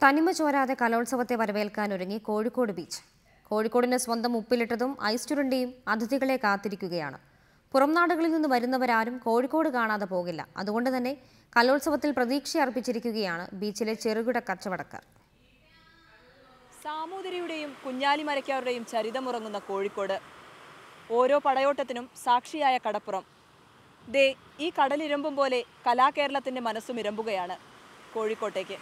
തനിമ ചോരാതെ കലോത്സവത്തെ വരവേൽക്കാനൊരുങ്ങി കോഴിക്കോട് ബീച്ച്. കോഴിക്കോടിന്റെ സ്വന്തം ഉപ്പിലിട്ടതും ഐസ് ചുരണ്ടിയും അതിഥികളെ കാത്തിരിക്കുകയാണ്. പുറംനാടുകളിൽ നിന്ന് വരുന്നവരാരും കോഴിക്കോട് കാണാതെ പോകില്ല. അതുകൊണ്ട് തന്നെ കലോത്സവത്തിൽ പ്രതീക്ഷ അർപ്പിച്ചിരിക്കുകയാണ് ബീച്ചിലെ ചെറുകിട കച്ചവടക്കാർ. സാമൂതിരിയുടെയും കുഞ്ഞാലിമരയ്ക്കാരുടെയും ചരിതമുറങ്ങുന്ന കോഴിക്കോട്. ഓരോ പടയോട്ടത്തിനും സാക്ഷിയായ കടപ്പുറം. ദേ ഈ കടലിരമ്പും പോലെ കലാകേരളത്തിന്റെ മനസ്സും ഇരമ്പുകയാണ് കോഴിക്കോട്ടേക്ക്.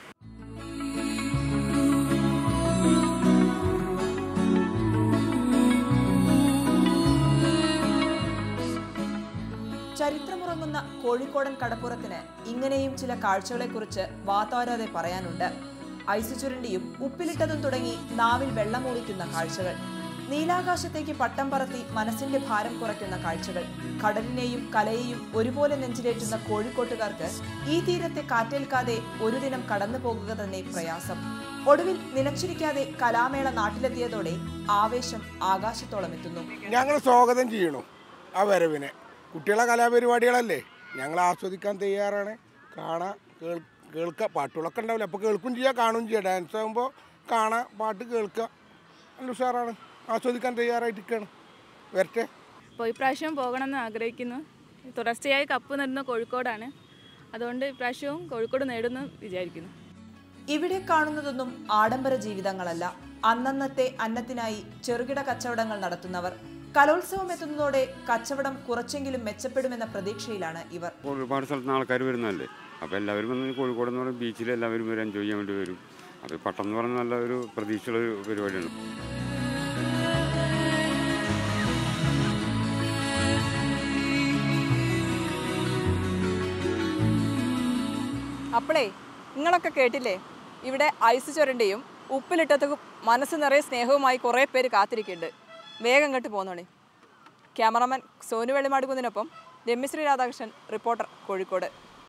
ചരിത്രമുറങ്ങുന്ന കോഴിക്കോടൻ കടപ്പുറത്തിന് ഇങ്ങനെയും ചില കാഴ്ചകളെക്കുറിച്ച് വാതാരാതെ പറയാനുണ്ട്. ഐസ് ചുരണ്ടിയും ഉപ്പിലിട്ടതും തുടങ്ങി നാവിൽ വെള്ളമൂളിക്കുന്ന കാഴ്ചകൾ, നീലാകാശത്തേക്ക് പട്ടം പറത്തി മനസ്സിന്റെ ഭാരം കുറയ്ക്കുന്ന കാഴ്ചകൾ, കടലിനെയും കലയെയും ഒരുപോലെ നെഞ്ചിലേറ്റുന്ന കോഴിക്കോട്ടുകാർക്ക് ഈ തീരത്തെ കാറ്റേൽക്കാതെ ഒരു ദിനം കടന്നു പോകുക തന്നെ പ്രയാസം. ഒടുവിൽ നിലച്ചിരിക്കാതെ കലാമേള നാട്ടിലെത്തിയതോടെ ആവേശം ആകാശത്തോളം എത്തുന്നു. ഞങ്ങൾ സ്വാഗതം ചെയ്യണു ആ വരവിനെ. കുട്ടികളെ കലാപരിപാടികളല്ലേ, ഞങ്ങൾ ആസ്വദിക്കാൻ തയ്യാറാണ്. കാണാൻ കേൾക്കുക, പാട്ടുകളൊക്കെ ഉണ്ടാവില്ല, അപ്പോൾ കേൾക്കും ചെയ്യുക, കാണുകയും ചെയ്യുക. ഡാൻസ് ആകുമ്പോൾ കാണാം, പാട്ട് കേൾക്കുക, നല്ല ഉഷാറാണ്. ആസ്വദിക്കാൻ തയ്യാറായിട്ടിരിക്കുകയാണ്. വരട്ടെ. അപ്പോൾ ഇപ്രാവശ്യം പോകണമെന്ന് ആഗ്രഹിക്കുന്നു. തുടർച്ചയായി കപ്പ് നേടുന്ന കോഴിക്കോടാണ്. അതുകൊണ്ട് ഇപ്രാവശ്യവും കോഴിക്കോട് നേടുമെന്ന് വിചാരിക്കുന്നു. ഇവിടെ കാണുന്നതൊന്നും ആഡംബര ജീവിതങ്ങളല്ല. അന്നന്നത്തെ അന്നത്തിനായി ചെറുകിട കച്ചവടങ്ങൾ നടത്തുന്നവർ. കലോത്സവം എത്തുന്നതോടെ കച്ചവടം കുറച്ചെങ്കിലും മെച്ചപ്പെടുമെന്ന പ്രതീക്ഷയിലാണ് ഇവർ. ഒരുപാട് സ്ഥലത്ത് ആൾക്കാർ വരുന്നതല്ലേ, അപ്പോൾ എല്ലാവരും വന്ന് കോഴിക്കോട് എന്ന് പറഞ്ഞാൽ ബീച്ചിൽ എല്ലാവരും വരും, എൻജോയ് ചെയ്യാൻ വേണ്ടി വരും. അപ്പോൾ പട്ടം എന്ന് പറഞ്ഞാൽ നല്ല ഒരു പ്രതീക്ഷയുള്ളൊരു പരിപാടിയാണ്. അപ്പോളേ നിങ്ങളൊക്കെ കേട്ടില്ലേ, ഇവിടെ ഐസ് ചുരണ്ടിയും ഉപ്പിലിട്ടതും മനസ്സ് നിറയെ സ്നേഹവുമായി കുറേ പേര് കാത്തിരിക്കുന്നുണ്ട്. വേഗം കേട്ട് പോന്നോണേ. ക്യാമറമാൻ സോനു വെള്ളിമാടുകുന്നതിനൊപ്പം രമ്യശ്രീ രാധാകൃഷ്ണൻ, റിപ്പോർട്ടർ, കോഴിക്കോട്.